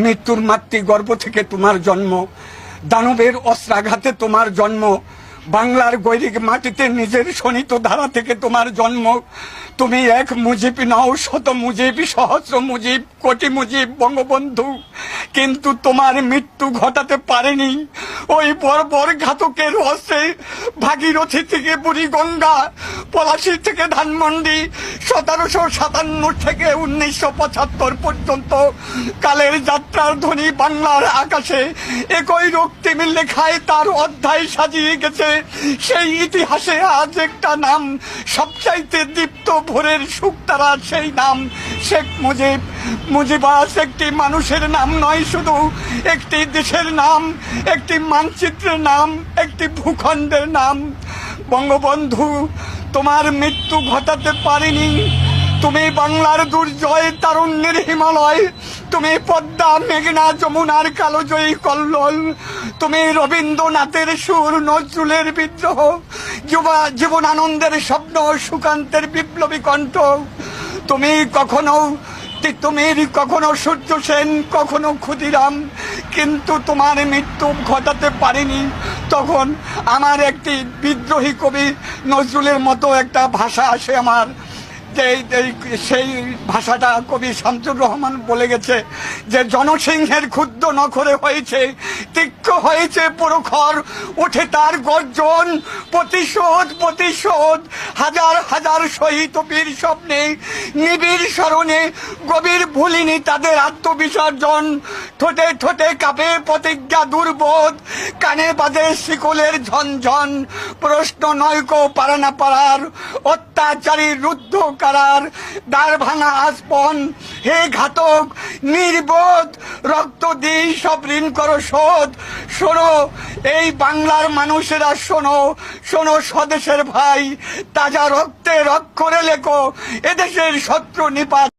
মৃত্যুর মাতৃগর্ভ থেকে তোমার জন্ম, দানবের অস্ত্রাঘাতে তোমার জন্ম, বাংলার গৈরিক মাটিতে নিজের শোণিত ধারা থেকে তোমার জন্ম। তুমি এক মুজিব নও, শত মুজিব, সহস্র মুজিব, কোটি মুজিব বঙ্গবন্ধু, কিন্তু তোমার মৃত্যু ঘটাতে পারেনি ওই বর্বর ঘাতকের অস্ত্রে। ভাগীরথী থেকে বুড়িগঙ্গা, পলাশী থেকে ধানমন্ডি, 1757 থেকে 1975 পর্যন্ত কালের যাত্রার ধ্বনি বাংলার আকাশে একই রক্তিম লেখায় তার অধ্যায় সাজিয়ে গেছে। সেই ইতিহাসে আজ একটা নাম সবচাইতে দীপ্ত ভোরের শুকতারা, সেই নাম শেখ মুজিব। মুজিবাস একটি মানুষের নাম নয়, শুধু একটি দেশের নাম, একটি মানচিত্রের নাম, একটি ভূখণ্ডের নাম। বঙ্গবন্ধু, তোমার মৃত্যু ঘটাতে পারেনি তুমি বাংলার দুর্জয় তারুণ্যের হিমালয়, তুমি পদ্মা, মেঘনা, যমুনার কালোজয়ী কল্লোল, তুমি রবীন্দ্রনাথের সুর, নজরুলের বিদ্রোহ, জীবনানন্দের স্বপ্ন, সুকান্তের বিপ্লবী কণ্ঠ। তুমি কখনো সূর্য সেন, কখনো ক্ষুদিরাম, কিন্তু তোমার মৃত্যু ঘটাতে পারেনি। তখন আমার একটি বিদ্রোহী কবি নজরুলের মতো একটা ভাষা আসে আমার, সেই ভাষাটা কবি শামসুর রহমান বলে গেছে যে জনসিংহের ক্ষুদ্র নখরে হয়েছে তীক্ষ্ণ, হয়েছে প্রখর, ওঠে তার গর্জন, প্রতিশোধ প্রতিশোধ। হাজার হাজার শহীদ বীর স্বপ্নে, নিবিড় স্মরণে গভীর ভুলিনি তাদের আত্মবিসর্জন। ঠোঁটে ঠোঁটে কাঁপে প্রতিজ্ঞা দুর্বোধ, কানে বাজে শিকলের ঝনঝন। প্রশ্ন নয়কো পারা না পারার, অত্যাচারী রুদ্ধ কারার, দ্বার ভাঙা আসপন, হে ঘাতক নির্বোধ, রক্ত দিই সব ঋণ করো শোধ। শোনো এই বাংলার মানুষেরা, শোনো শোনো স্বদেশের ভাই, তাজা রক্তে অক্ষরে লেখো এদেশের শত্রু নিপাত।